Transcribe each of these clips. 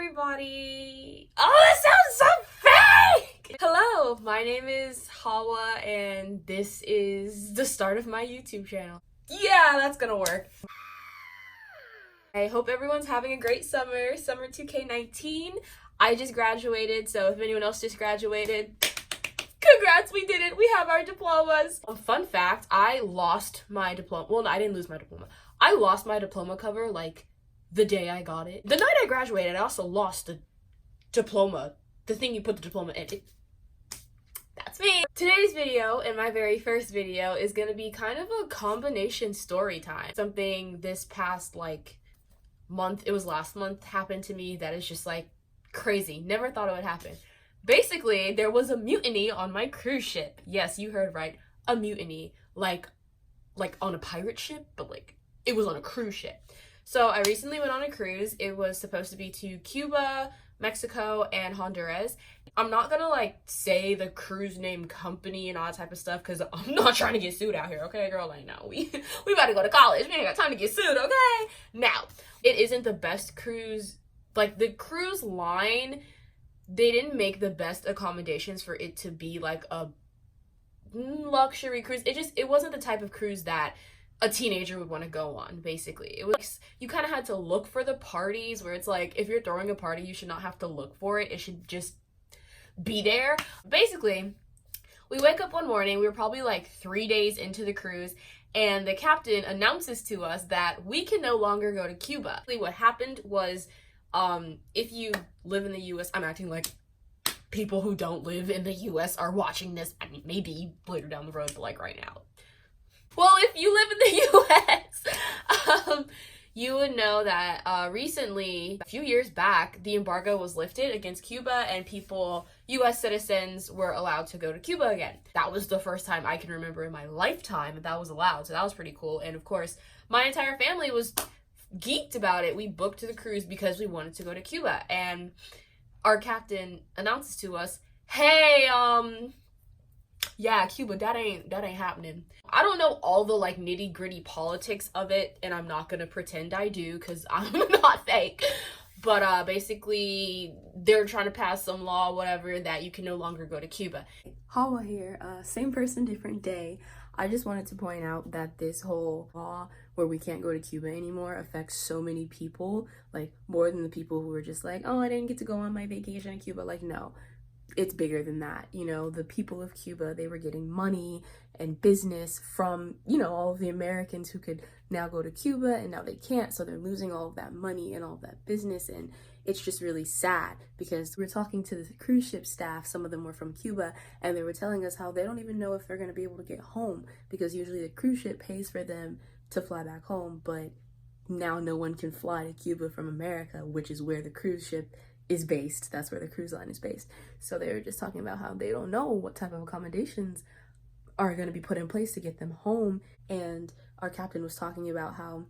everybody. Oh, that sounds so fake! Hello, my name is Hawah, and this is the start of my YouTube channel. Yeah, that's gonna work. I hope everyone's having a great summer 2K19. I just graduated, so if anyone else just graduated, congrats, we did it. We have our diplomas. Fun fact, I lost my diploma. Well, I didn't lose my diploma. I lost my diploma cover like the day I got it. The night I graduated, I also lost the diploma. The thing you put the diploma in. That's me. Today's video, and my very first video, is gonna be kind of a combination story time. Something this past month, it was last month, happened to me that is just crazy. Never thought it would happen. Basically, there was a mutiny on my cruise ship. Yes, you heard right. A mutiny. Like on a pirate ship, but it was on a cruise ship. So I recently went on a cruise. It was supposed to be to Cuba, Mexico, and Honduras. I'm not gonna say the cruise name company and all that type of stuff because I'm not trying to get sued out here, okay, girl? No, we about to go to college. We ain't got time to get sued, okay? Now, it isn't the best cruise. The cruise line, they didn't make the best accommodations for it to be a luxury cruise. It wasn't the type of cruise that a teenager would want to go on. Basically, it was you kind of had to look for the parties, where it's if you're throwing a party, you should not have to look for it. It should just be there. Basically, we wake up one morning, we were probably 3 days into the cruise, and the captain announces to us that we can no longer go to Cuba. What happened was, if you live in the US, I'm acting like people who don't live in the US are watching this. I mean, maybe later down the road, but right now. Well, if you live in the US, you would know that recently, a few years back, the embargo was lifted against Cuba, and US citizens were allowed to go to Cuba again. That was the first time I can remember in my lifetime that was allowed, so that was pretty cool. And of course, my entire family was geeked about it. We booked the cruise because we wanted to go to Cuba, and our captain announces to us, hey, yeah, Cuba, that ain't happening. I don't know all the nitty gritty politics of it, and I'm not gonna pretend I do because I'm not fake. But basically, they're trying to pass some law, whatever, that you can no longer go to Cuba. Hawah here, same person, different day. I just wanted to point out that this whole law where we can't go to Cuba anymore affects so many people, more than the people who were just oh, I didn't get to go on my vacation in Cuba. No, it's bigger than that. The people of Cuba, they were getting money and business from, all of the Americans who could now go to Cuba, and now they can't, so they're losing all of that money and all of that business, and it's just really sad because we're talking to the cruise ship staff. Some of them were from Cuba, and they were telling us how they don't even know if they're going to be able to get home because usually the cruise ship pays for them to fly back home, but now no one can fly to Cuba from America, which is where the cruise ship is based. That's where the cruise line is based. So they were just talking about how they don't know what type of accommodations are going to be put in place to get them home. And our captain was talking about how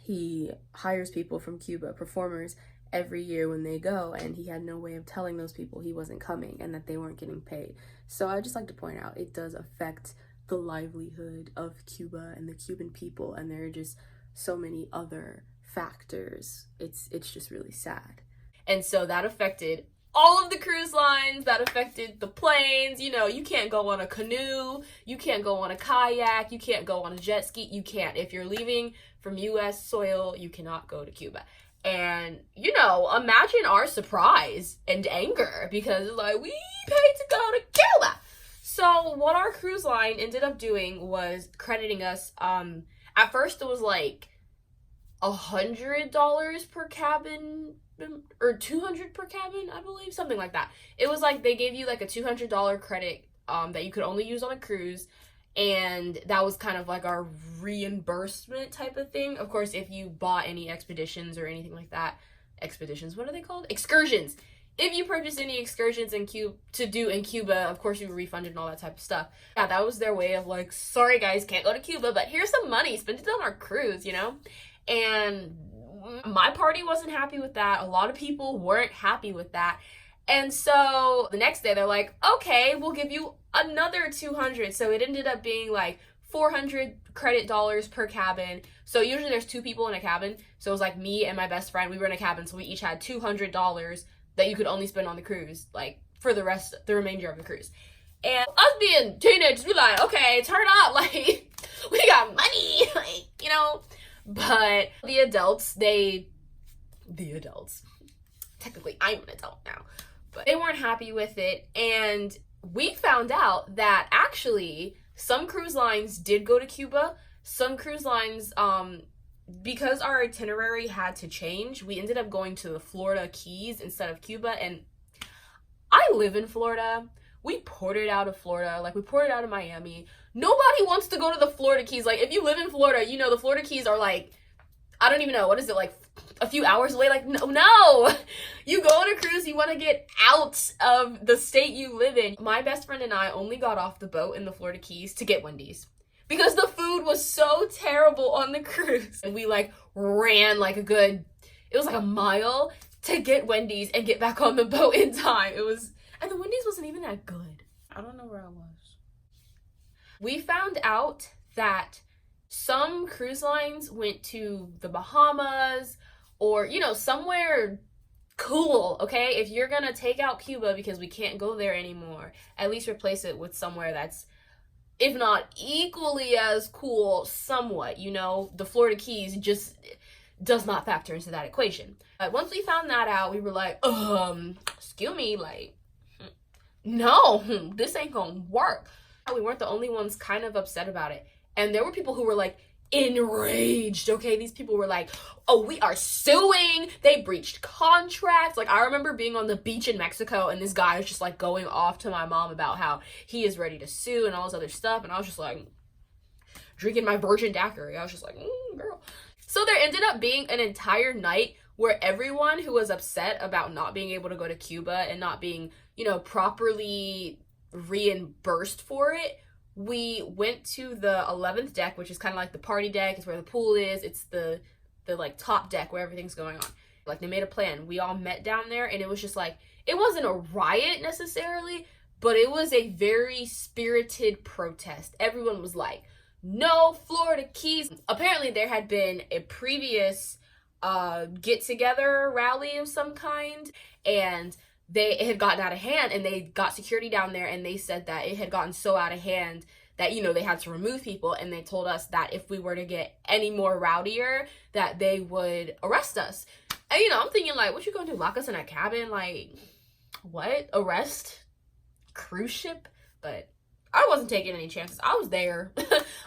he hires people from Cuba, performers, every year when they go, and he had no way of telling those people he wasn't coming and that they weren't getting paid. So I just like to point out, it does affect the livelihood of Cuba and the Cuban people, and there are just so many other factors. It's just really sad. And so that affected all of the cruise lines, that affected the planes. You can't go on a canoe, you can't go on a kayak, you can't go on a jet ski, you can't. If you're leaving from US soil, you cannot go to Cuba. And, imagine our surprise and anger because we paid to go to Cuba. So what our cruise line ended up doing was crediting us, at first it was $100 per cabin, or $200 per cabin, I believe, something like that. It was they gave you a $200 credit that you could only use on a cruise, and that was kind of our reimbursement type of thing. Of course, if you bought any expeditions or anything like that, what are they called? Excursions. If you purchased any excursions to do in Cuba, of course you were refunded and all that type of stuff. Yeah, that was their way of sorry guys, can't go to Cuba, but here's some money, spend it on our cruise, And my party wasn't happy with that. A lot of people weren't happy with that. And so the next day they're okay, we'll give you another $200. So it ended up being $400 credit dollars per cabin. So usually there's 2 people in a cabin. So it was like me and my best friend. We were in a cabin, so we each had $200 that you could only spend on the cruise, like for the remainder of the cruise. And us being teenagers, we like, okay, turn up, like we got money, like, you know. But the adults, technically I'm an adult now, but they weren't happy with it. And we found out that actually some cruise lines did go to Cuba. Some cruise lines, because our itinerary had to change, we ended up going to the Florida Keys instead of Cuba. And I live in Florida. We ported out of Florida, like we ported out of Miami. Nobody wants to go to the Florida Keys. Like, if you live in Florida, you know the Florida Keys are like, I don't even know, what is it, like a few hours away? Like, no. You go on a cruise, you want to get out of the state you live in. My best friend and I only got off the boat in the Florida Keys to get Wendy's because the food was so terrible on the cruise. And we like ran like it was like a mile to get Wendy's and get back on the boat in time. And the Wendy's wasn't even that good. I don't know where I was. We found out that some cruise lines went to the Bahamas or, you know, somewhere cool, okay? If you're gonna take out Cuba because we can't go there anymore, at least replace it with somewhere that's, if not equally as cool, somewhat, you know? The Florida Keys just does not factor into that equation. But once we found that out, we were like, excuse me, like, no, this ain't gonna work. We weren't the only ones kind of upset about it. And there were people who were like enraged, okay? These people were like, oh, we are suing. They breached contracts. Like, I remember being on the beach in Mexico and this guy was just like going off to my mom about how he is ready to sue and all this other stuff. And I was just like drinking my virgin daiquiri. I was just like, girl. So there ended up being an entire night where everyone who was upset about not being able to go to Cuba and not being, you know, properly reimbursed for it, we went to the 11th deck, which is kind of like the party deck. It's where the pool is. It's the like top deck where everything's going on. Like, they made a plan. We all met down there, and it was just like, it wasn't a riot necessarily, but it was a very spirited protest. Everyone was like, no Florida Keys. Apparently there had been a previous get-together rally of some kind, and it had gotten out of hand, and they got security down there, and they said that it had gotten so out of hand that, you know, they had to remove people, and they told us that if we were to get any more rowdier, that they would arrest us. And, you know, I'm thinking, like, what you gonna do, lock us in a cabin? Like, what? Arrest? Cruise ship? But I wasn't taking any chances. I was there.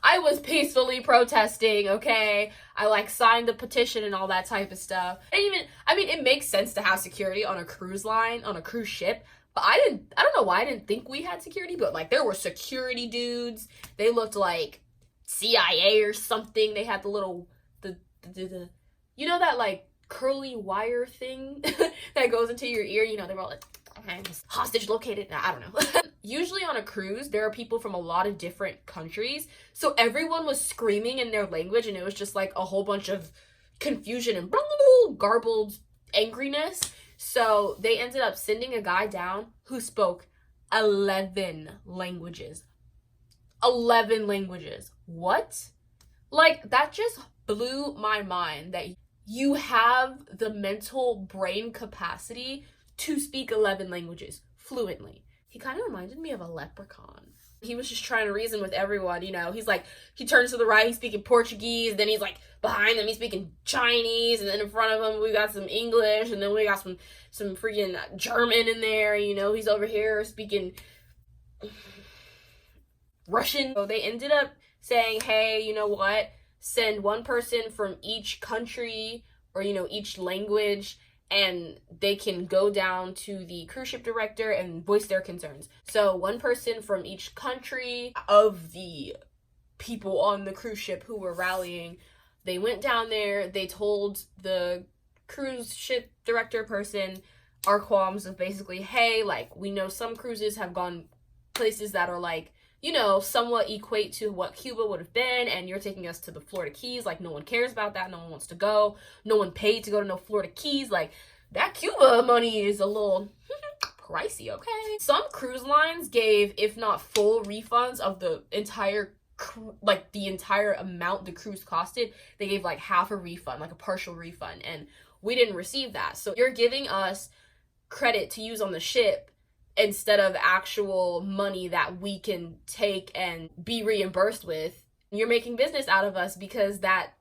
I was peacefully protesting, okay? I, like, signed the petition and all that type of stuff. I mean, it makes sense to have security on a cruise line, on a cruise ship, but I don't know why I didn't think we had security, but, like, there were security dudes. They looked like CIA or something. They had the little, you know that, like, curly wire thing that goes into your ear? You know, they were all like, okay, hostage located. I don't know. Usually on a cruise, there are people from a lot of different countries, so everyone was screaming in their language, and it was just like a whole bunch of confusion and garbled angriness. So they ended up sending a guy down who spoke 11 languages. 11 languages. What? Like, that just blew my mind that you have the mental brain capacity to speak 11 languages fluently. He kind of reminded me of a leprechaun. He was just trying to reason with everyone, you know. He's like, he turns to the right, he's speaking Portuguese, then he's like, behind them, he's speaking Chinese, and then in front of him, we got some English, and then we got some freaking German in there, you know. He's over here speaking Russian. So they ended up saying, hey, you know what? Send one person from each country, or, you know, each language, and they can go down to the cruise ship director and voice their concerns. So one person from each country of the people on the cruise ship who were rallying, they went down there, they told the cruise ship director person our qualms of basically, hey, like, we know some cruises have gone places that are like, you know, somewhat equate to what Cuba would have been, and you're taking us to the Florida Keys. Like, no one cares about that. No one wants to go. No one paid to go to no Florida Keys. Like, that Cuba money is a little pricey, okay? Some cruise lines gave, if not full refunds of the entire like the entire amount the cruise costed, they gave like half a refund, like a partial refund, and we didn't receive that. So you're giving us credit to use on the ship instead of actual money that we can take and be reimbursed with. You're making business out of us because that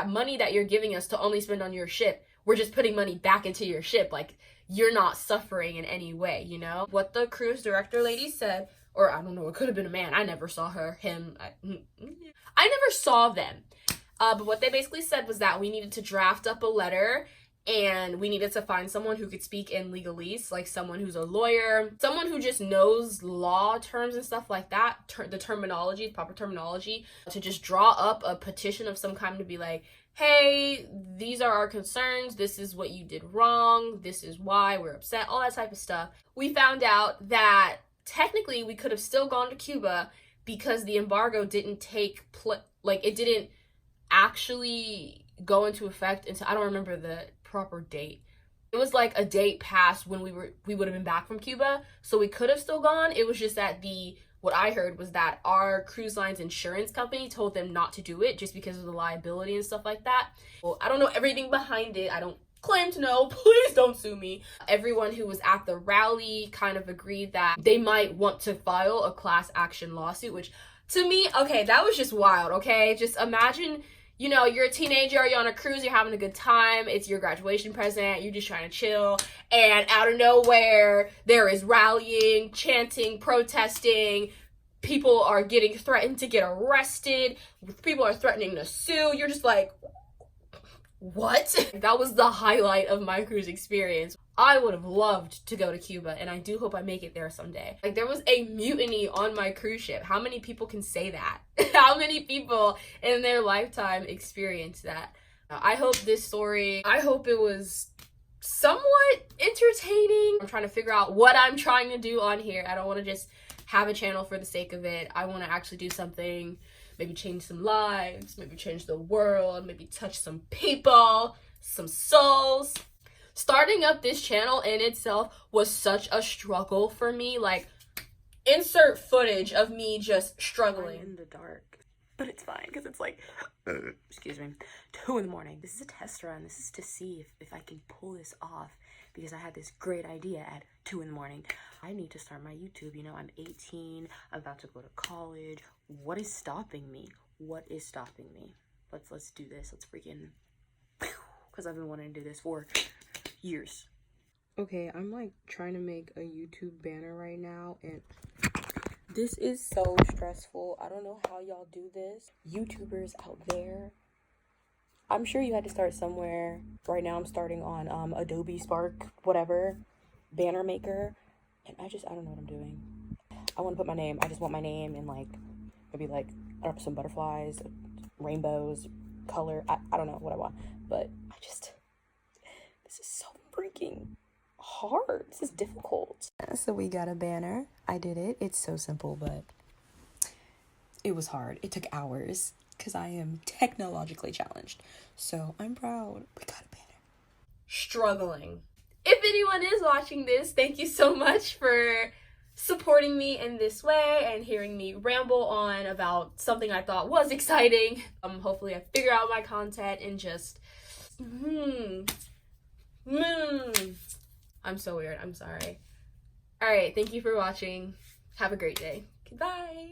money that you're giving us to only spend on your ship, we're just putting money back into your ship. Like, you're not suffering in any way, you know? What the cruise director lady said, or I don't know, it could have been a man. I never saw him. I never saw them. But what they basically said was that we needed to draft up a letter, and we needed to find someone who could speak in legalese, like someone who's a lawyer, someone who just knows law terms and stuff like that, the terminology, proper terminology, to just draw up a petition of some kind to be like, hey, these are our concerns, this is what you did wrong, this is why we're upset, all that type of stuff. We found out that technically we could have still gone to Cuba because the embargo didn't it didn't actually go into effect until, I don't remember the proper date. It was like a date past when we would have been back from Cuba, so we could have still gone. It was just that what I heard was that our cruise line's insurance company told them not to do it just because of the liability and stuff like that. Well, I don't know everything behind it. I don't claim to know. Please don't sue me. Everyone who was at the rally kind of agreed that they might want to file a class action lawsuit, which to me, okay, that was just wild, okay? Just imagine, you know, you're a teenager, you're on a cruise, you're having a good time, it's your graduation present, you're just trying to chill, and out of nowhere, there is rallying, chanting, protesting, people are getting threatened to get arrested, people are threatening to sue, you're just like, what? That was the highlight of my cruise experience. I would have loved to go to Cuba, and I do hope I make it there someday. Like, there was a mutiny on my cruise ship. How many people can say that? How many people in their lifetime experience that? I hope this story, I hope it was somewhat entertaining. I'm trying to figure out what I'm trying to do on here. I don't want to just have a channel for the sake of it. I want to actually do something, maybe change some lives, maybe change the world, maybe touch some people, some souls. Starting up this channel in itself was such a struggle for me. Like, insert footage of me just struggling. I'm in the dark, but it's fine because it's like, excuse me, 2 a.m. This is a test run. This is to see if I can pull this off, because I had this great idea at 2 a.m. I need to start my YouTube. You know, I'm 18, I'm about to go to college. What is stopping me? What is stopping me? Let's do this. Let's freaking, because I've been wanting to do this for years. Okay, I'm like trying to make a YouTube banner right now, and this is so stressful. I don't know how y'all do this. YouTubers out there, I'm sure you had to start somewhere. Right now I'm starting on Adobe Spark, whatever, banner maker, and I don't know what I'm doing. I want to put my name. I just want my name and like maybe like, I don't know, some butterflies, rainbows, color. I don't know what I want, but this is so freaking hard. This is difficult. So we got a banner. I did it. It's so simple, but it was hard. It took hours because I am technologically challenged. So I'm proud. We got a banner. Struggling. If anyone is watching this, thank you so much for supporting me in this way and hearing me ramble on about something I thought was exciting. Hopefully I figure out my content and just I'm so weird. I'm sorry. All right. Thank you for watching. Have a great day. Goodbye.